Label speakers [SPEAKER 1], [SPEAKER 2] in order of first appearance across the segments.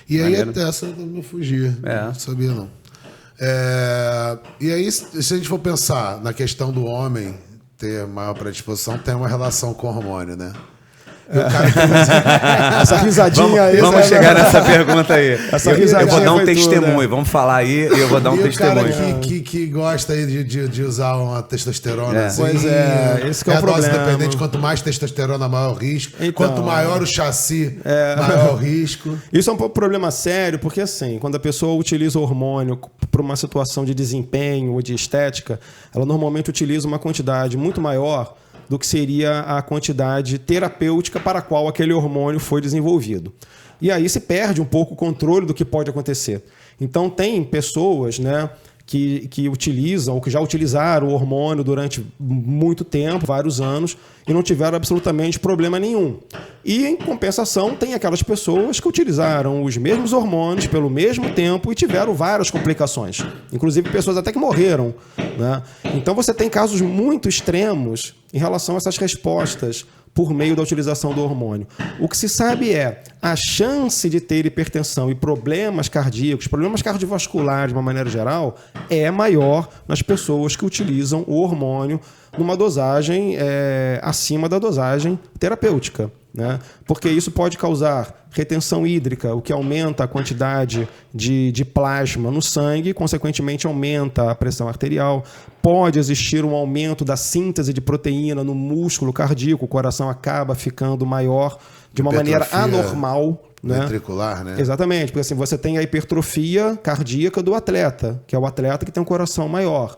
[SPEAKER 1] E aí,
[SPEAKER 2] Maneiro.
[SPEAKER 1] essa eu não fugia.
[SPEAKER 2] É.
[SPEAKER 1] Não sabia, não. E aí, se a gente for pensar na questão do homem ter maior predisposição, tem uma relação com o hormônio, né? E o cara que usa...
[SPEAKER 3] Essa risadinha aí.
[SPEAKER 2] Vamos chegar nessa pergunta aí.
[SPEAKER 3] Essa
[SPEAKER 2] Eu vou
[SPEAKER 3] risadinha
[SPEAKER 2] dar um
[SPEAKER 3] foi
[SPEAKER 2] testemunho.
[SPEAKER 3] tudo, né?
[SPEAKER 2] Vamos falar aí e eu vou dar um
[SPEAKER 1] E o
[SPEAKER 2] testemunho.
[SPEAKER 1] cara que gosta aí de usar uma testosterona.
[SPEAKER 2] É.
[SPEAKER 3] Pois é, esse que é o
[SPEAKER 1] a dose
[SPEAKER 3] problema.
[SPEAKER 1] dependente, quanto mais testosterona, maior o risco.
[SPEAKER 3] Então,
[SPEAKER 1] Quanto maior o chassi, maior o risco.
[SPEAKER 3] Isso é um problema sério, porque assim, quando a pessoa utiliza o hormônio para uma situação de desempenho ou de estética, ela normalmente utiliza uma quantidade muito maior do que seria a quantidade terapêutica para a qual aquele hormônio foi desenvolvido. E aí se perde um pouco o controle do que pode acontecer. Então tem pessoas, né, que utilizam, ou que já utilizaram o hormônio durante muito tempo, vários anos, e não tiveram absolutamente problema nenhum. E, em compensação, tem aquelas pessoas que utilizaram os mesmos hormônios pelo mesmo tempo e tiveram várias complicações. Inclusive, pessoas até que morreram, né? Então, você tem casos muito extremos em relação a essas respostas por meio da utilização do hormônio. O que se sabe é a chance de ter hipertensão e problemas cardíacos, problemas cardiovasculares de uma maneira geral, é maior nas pessoas que utilizam o hormônio numa dosagem acima da dosagem terapêutica, né? Porque isso pode causar retenção hídrica, o que aumenta a quantidade de plasma no sangue, consequentemente aumenta a pressão arterial. Pode existir um aumento da síntese de proteína no músculo cardíaco, o coração acaba ficando maior de uma maneira anormal. Né?
[SPEAKER 1] Ventricular, né?
[SPEAKER 3] Exatamente, porque assim, você tem a hipertrofia cardíaca do atleta, que é o atleta que tem um coração maior,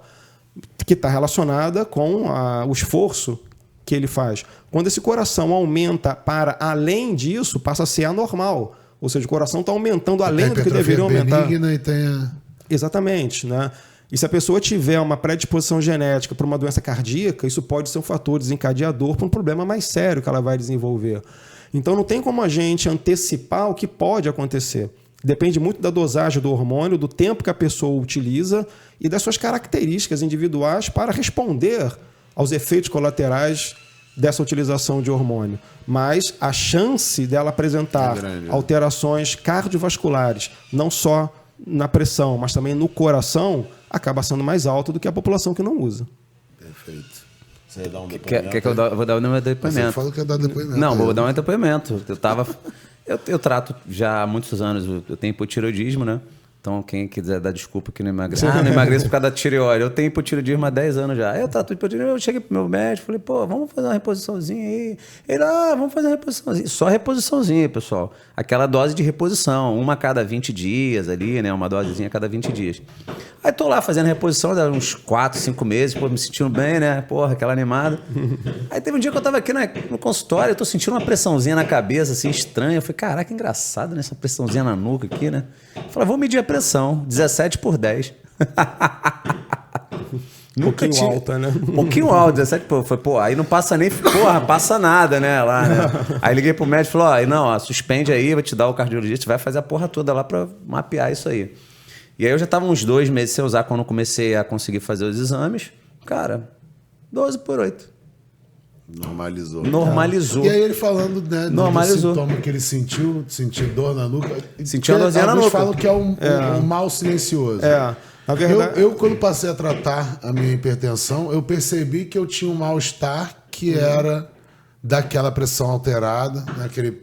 [SPEAKER 3] que está relacionada com o esforço que ele faz. Quando esse coração aumenta para além disso, passa a ser anormal. Ou seja, o coração está aumentando além do que deveria aumentar.
[SPEAKER 1] E tem
[SPEAKER 3] Exatamente, né? E se a pessoa tiver uma predisposição genética para uma doença cardíaca, isso pode ser um fator desencadeador para um problema mais sério que ela vai desenvolver. Então não tem como a gente antecipar o que pode acontecer. Depende muito da dosagem do hormônio, do tempo que a pessoa utiliza e das suas características individuais para responder aos efeitos colaterais dessa utilização de hormônio. Mas a chance dela apresentar alterações cardiovasculares, não só na pressão, mas também no coração, acaba sendo mais alta do que a população que não usa.
[SPEAKER 1] Perfeito.
[SPEAKER 4] Você ia dar um depoimento?
[SPEAKER 2] Quer que eu vou dar o meu depoimento?
[SPEAKER 1] Você falou que ia dar depoimento.
[SPEAKER 2] Não, vou dar um depoimento. Eu trato já há muitos anos, eu tenho hipotireoidismo, né? Então, quem quiser dar desculpa que não emagrece. Não emagreço por causa da tireoide. Eu tenho hipotireoidismo há 10 anos já. Eu trato hipotireoidismo. Eu cheguei pro meu médico, falei, pô, vamos fazer uma reposiçãozinha aí. Ele, vamos fazer uma reposiçãozinha. Só reposiçãozinha, pessoal. Aquela dose de reposição, uma a cada 20 dias ali, né? Uma dosezinha a cada 20 dias. Aí tô lá fazendo reposição, uns 4, 5 meses, pô, me sentindo bem, né? Porra, aquela animada. Aí teve um dia que eu tava aqui no consultório, eu tô sentindo uma pressãozinha na cabeça, assim, estranha. Eu falei, caraca, engraçado, né? Essa pressãozinha na nuca aqui, né? Eu falei, vou medir a pressão, 17/10.
[SPEAKER 3] Um pouquinho alta, né?
[SPEAKER 2] Um pouquinho alta, 17, pô, aí não passa nem, porra, passa nada, né, lá, né? Aí liguei pro médico e falou, não, suspende aí, vou te dar o cardiologista, vai fazer a porra toda lá pra mapear isso aí. E aí eu já tava uns 2 meses sem usar quando eu comecei a conseguir fazer os exames. Cara, 12/8. Normalizou.
[SPEAKER 1] E aí ele falando, né,
[SPEAKER 2] normalizou.
[SPEAKER 1] Do sintoma que ele sentiu dor na nuca.
[SPEAKER 2] Sentiu a dorzinha na nuca.
[SPEAKER 1] Falam que é um mal silencioso.
[SPEAKER 3] Na verdade...
[SPEAKER 1] Eu, quando passei a tratar a minha hipertensão, eu percebi que eu tinha um mal-estar que era daquela pressão alterada, né, aquele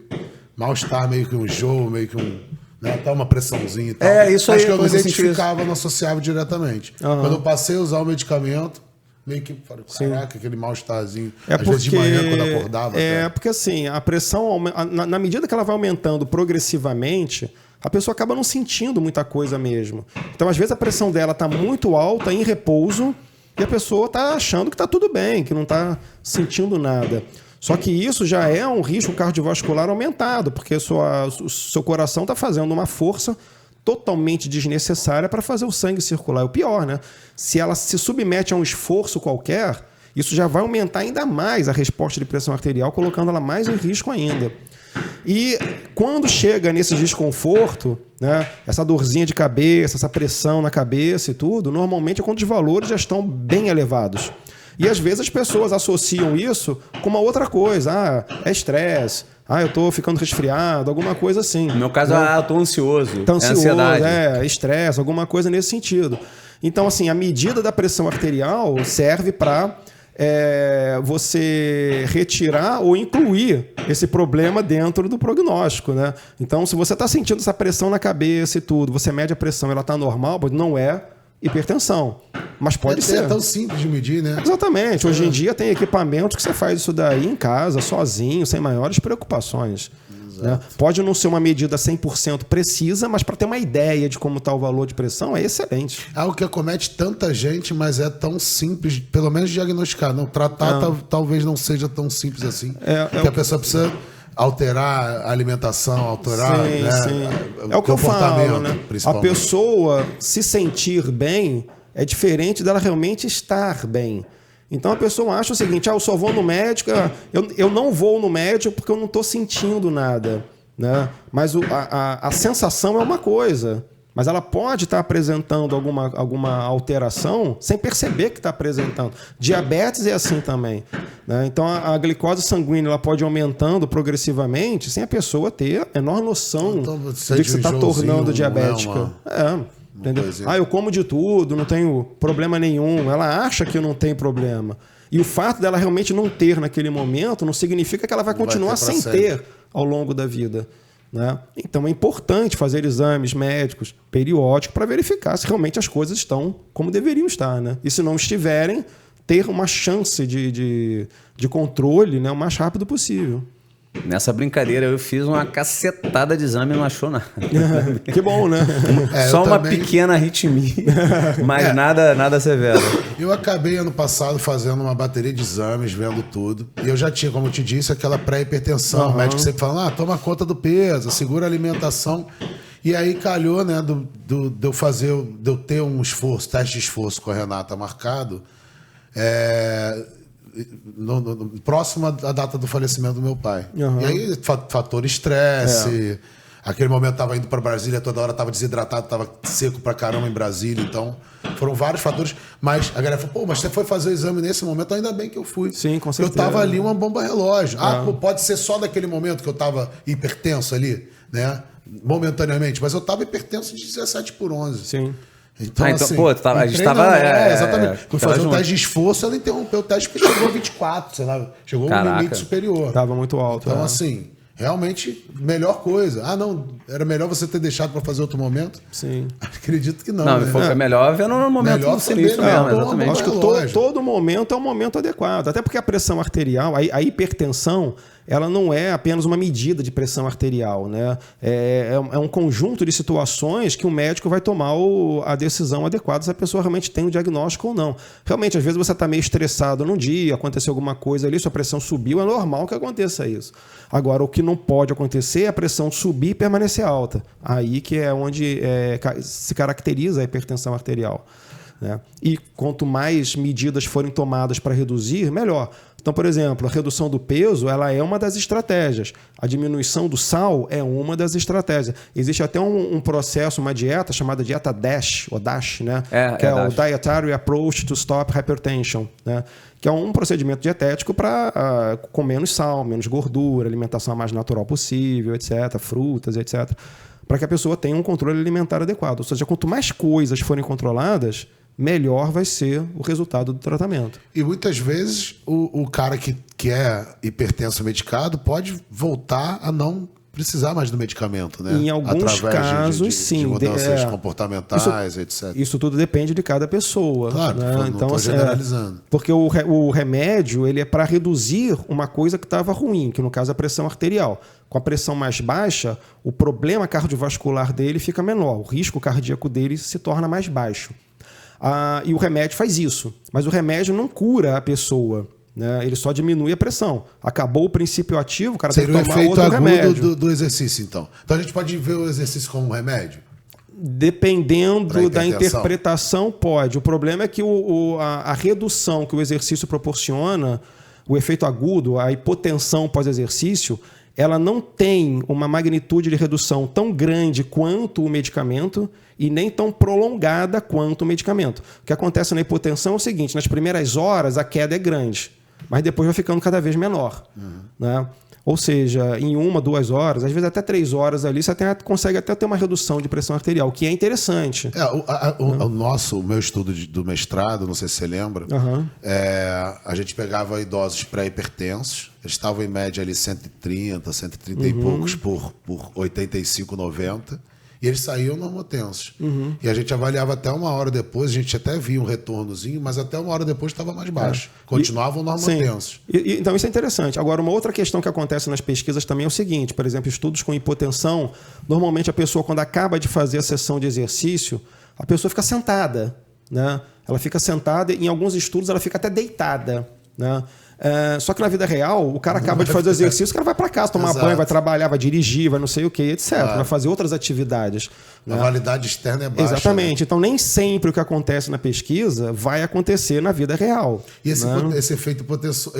[SPEAKER 1] mal-estar meio que um enjoo, meio que até uma pressãozinha e tal.
[SPEAKER 2] Isso aí.
[SPEAKER 1] Acho que eu não identificava, não associava diretamente. Quando eu passei a usar o medicamento, meio que, caraca, aquele mal-estarzinho. Às vezes de manhã, quando acordava.
[SPEAKER 3] Porque assim, a pressão, na medida que ela vai aumentando progressivamente, a pessoa acaba não sentindo muita coisa mesmo. Então, às vezes, a pressão dela está muito alta, em repouso, e a pessoa está achando que está tudo bem, que não está sentindo nada. Só que isso já é um risco cardiovascular aumentado, porque o seu coração está fazendo uma força totalmente desnecessária para fazer o sangue circular. É o pior, né? Se ela se submete a um esforço qualquer, isso já vai aumentar ainda mais a resposta de pressão arterial, colocando ela mais em risco ainda. E quando chega nesse desconforto, né, essa dorzinha de cabeça, essa pressão na cabeça e tudo, normalmente é quando os valores já estão bem elevados. E às vezes as pessoas associam isso com uma outra coisa. É estresse, eu tô ficando resfriado, alguma coisa assim.
[SPEAKER 2] No meu caso, eu tô ansioso.
[SPEAKER 3] Tá ansioso,
[SPEAKER 2] ansiedade.
[SPEAKER 3] Estresse, alguma coisa nesse sentido. Então, assim, a medida da pressão arterial serve para você retirar ou incluir esse problema dentro do prognóstico, né? Então, se você está sentindo essa pressão na cabeça e tudo, você mede a pressão, ela está normal, não é hipertensão. Mas pode ser.
[SPEAKER 1] É tão simples de medir, né?
[SPEAKER 3] Exatamente. Hoje em dia tem equipamentos que você faz isso daí em casa, sozinho, sem maiores preocupações. Né? Pode não ser uma medida 100% precisa, mas para ter uma ideia de como está o valor de pressão, é excelente.
[SPEAKER 1] Algo que acomete tanta gente, mas é tão simples, pelo menos diagnosticar. Não, tratar talvez não seja tão simples assim. Porque a pessoa precisa alterar a alimentação, alterar
[SPEAKER 3] sim. É o que eu falo, né? A pessoa se sentir bem é diferente dela realmente estar bem. Então a pessoa acha o seguinte, eu só vou no médico, eu não vou no médico porque eu não estou sentindo nada. Né? Mas a sensação é uma coisa. Mas ela pode estar apresentando alguma alteração sem perceber que está apresentando. Diabetes é assim também. Né? Então, a glicose sanguínea ela pode ir aumentando progressivamente sem a pessoa ter a menor noção de que você está tornando diabética. Entendeu? Eu como de tudo, não tenho problema nenhum. Ela acha que não tem problema. E o fato dela realmente não ter naquele momento não significa que ela vai continuar sem ter ao longo da vida. Né? Então é importante fazer exames médicos periódicos para verificar se realmente as coisas estão como deveriam estar. Né? E se não estiverem, ter uma chance de controle, né, o mais rápido possível.
[SPEAKER 2] Nessa brincadeira eu fiz uma cacetada de exame e não achou nada.
[SPEAKER 3] Que bom, né?
[SPEAKER 2] Só uma pequena arritmia, mas nada severo.
[SPEAKER 1] Eu acabei ano passado fazendo uma bateria de exames, vendo tudo. E eu já tinha, como eu te disse, aquela pré-hipertensão. O médico sempre fala, toma conta do peso, segura a alimentação. E aí calhou, né, de eu ter um esforço, teste de esforço com a Renata marcado, próximo à data do falecimento do meu pai. E aí, fator estresse. Aquele momento eu estava indo para Brasília, toda hora estava desidratado, estava seco pra caramba em Brasília. Então, foram vários fatores. Mas a galera falou, mas você foi fazer o exame nesse momento? Ainda bem que eu fui.
[SPEAKER 3] Sim, com certeza.
[SPEAKER 1] Eu estava ali uma bomba relógio. Pode ser só daquele momento que eu estava hipertenso ali, né? Momentaneamente. Mas eu estava hipertenso de 17/11.
[SPEAKER 3] Sim.
[SPEAKER 1] Então, assim,
[SPEAKER 2] pô, a gente estava...
[SPEAKER 1] exatamente. Fui fazer um teste de esforço, ela interrompeu o teste porque chegou a 24, sei lá. Chegou a um limite superior.
[SPEAKER 3] Estava muito alto.
[SPEAKER 1] Então, assim, realmente, melhor coisa. Era melhor você ter deixado para fazer outro momento?
[SPEAKER 3] Sim.
[SPEAKER 1] Acredito que não.
[SPEAKER 2] Não,
[SPEAKER 1] né?
[SPEAKER 2] É melhor ver no momento
[SPEAKER 1] melhor
[SPEAKER 2] do sinistro mesmo, exatamente.
[SPEAKER 3] Acho que todo momento é um momento adequado. Até porque a pressão arterial, a hipertensão, ela não é apenas uma medida de pressão arterial, né? É um conjunto de situações que o médico vai tomar a decisão adequada se a pessoa realmente tem o diagnóstico ou não. Realmente, às vezes você está meio estressado num dia, aconteceu alguma coisa ali, sua pressão subiu, é normal que aconteça isso. Agora, o que não pode acontecer é a pressão subir e permanecer alta. Aí que é onde se caracteriza a hipertensão arterial. Né? E quanto mais medidas forem tomadas para reduzir, melhor. Então, por exemplo, a redução do peso ela é uma das estratégias. A diminuição do sal é uma das estratégias. Existe até um processo, uma dieta chamada dieta DASH, ou DASH, né? Que é o Dietary Approach to Stop Hypertension, né? Que é um procedimento dietético para com menos sal, menos gordura, alimentação a mais natural possível, etc., frutas, etc., para que a pessoa tenha um controle alimentar adequado. Ou seja, quanto mais coisas forem controladas, melhor vai ser o resultado do tratamento.
[SPEAKER 1] E muitas vezes o cara que é hipertenso medicado pode voltar a não precisar mais do medicamento, né?
[SPEAKER 3] Em alguns casos, sim.
[SPEAKER 1] De mudanças comportamentais, etc.
[SPEAKER 3] Isso tudo depende de cada pessoa.
[SPEAKER 1] Claro,
[SPEAKER 3] né?
[SPEAKER 1] não estou generalizando.
[SPEAKER 3] Porque o remédio ele é para reduzir uma coisa que estava ruim, que no caso é a pressão arterial. Com a pressão mais baixa, o problema cardiovascular dele fica menor, o risco cardíaco dele se torna mais baixo. E o remédio faz isso, mas o remédio não cura a pessoa, né? Ele só diminui a pressão. Acabou o princípio ativo, o cara tem que tomar outro remédio. Seria o efeito agudo
[SPEAKER 1] do exercício, então. Então a gente pode ver o exercício como um remédio?
[SPEAKER 3] Dependendo da interpretação, pode. O problema é que a redução que o exercício proporciona, o efeito agudo, a hipotensão pós-exercício, ela não tem uma magnitude de redução tão grande quanto o medicamento e nem tão prolongada quanto o medicamento. O que acontece na hipotensão é o seguinte, nas primeiras horas a queda é grande, mas depois vai ficando cada vez menor. Né? Ou seja, em 1, 2 horas, às vezes até 3 horas ali, você consegue até ter uma redução de pressão arterial, que é interessante.
[SPEAKER 1] O meu estudo do mestrado, não sei se você lembra, a gente pegava idosos pré-hipertensos, eles estavam em média ali 130, 130 e poucos por 85, 90, e eles saíam normotensos. E a gente avaliava até 1 hora depois, a gente até via um retornozinho, mas até 1 hora depois estava mais baixo. Continuavam normotensos.
[SPEAKER 3] Então isso é interessante. Agora, uma outra questão que acontece nas pesquisas também é o seguinte, por exemplo, estudos com hipotensão, normalmente a pessoa, quando acaba de fazer a sessão de exercício, a pessoa fica sentada, né? Ela fica sentada, em alguns estudos ela fica até deitada, né? Só que na vida real, o cara acaba de fazer o exercício, o cara vai para casa, tomar banho, vai trabalhar, vai dirigir, vai não sei o que, etc. Vai fazer outras atividades.
[SPEAKER 1] A validade externa é baixa.
[SPEAKER 3] Exatamente.
[SPEAKER 1] Né?
[SPEAKER 3] Então, nem sempre o que acontece na pesquisa vai acontecer na vida real.
[SPEAKER 1] E esse efeito hipotensão,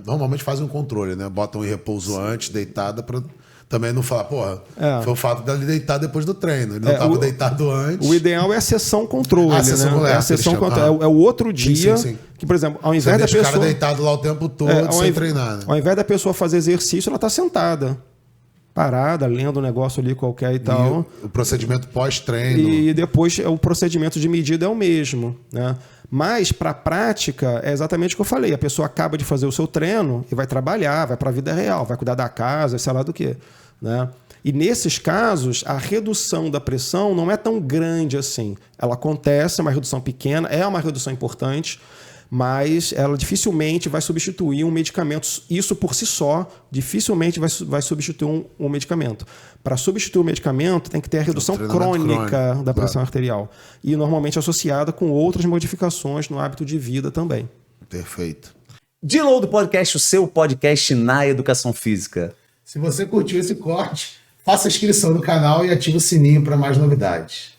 [SPEAKER 1] normalmente fazem um controle, né? Botam em repouso antes, deitada, para também não falar, porra, foi o fato dele deitar depois do treino. Ele não estava deitado antes.
[SPEAKER 3] O ideal é a sessão controle,
[SPEAKER 1] a sessão
[SPEAKER 3] né? É a sessão controle. É o outro dia que, por exemplo, ao invés da pessoa...
[SPEAKER 1] o cara deitado lá o tempo todo sem treinar. Né?
[SPEAKER 3] Ao invés da pessoa fazer exercício, ela está sentada. Parada, lendo um negócio ali qualquer e tal.
[SPEAKER 1] O procedimento pós-treino.
[SPEAKER 3] E depois o procedimento de medida é o mesmo, né? Mas, para a prática, é exatamente o que eu falei. A pessoa acaba de fazer o seu treino e vai trabalhar, vai para a vida real, vai cuidar da casa, sei lá do quê, né? E nesses casos, a redução da pressão não é tão grande assim. Ela acontece, é uma redução pequena, é uma redução importante, mas ela dificilmente vai substituir um medicamento. Isso por si só, dificilmente vai substituir um medicamento. Para substituir o medicamento, tem que ter a redução crônica da pressão arterial. E normalmente associada com outras modificações no hábito de vida também.
[SPEAKER 1] Perfeito.
[SPEAKER 2] Download Podcast, o seu podcast na educação física.
[SPEAKER 1] Se você curtiu esse corte, faça a inscrição no canal e ative o sininho para mais novidades.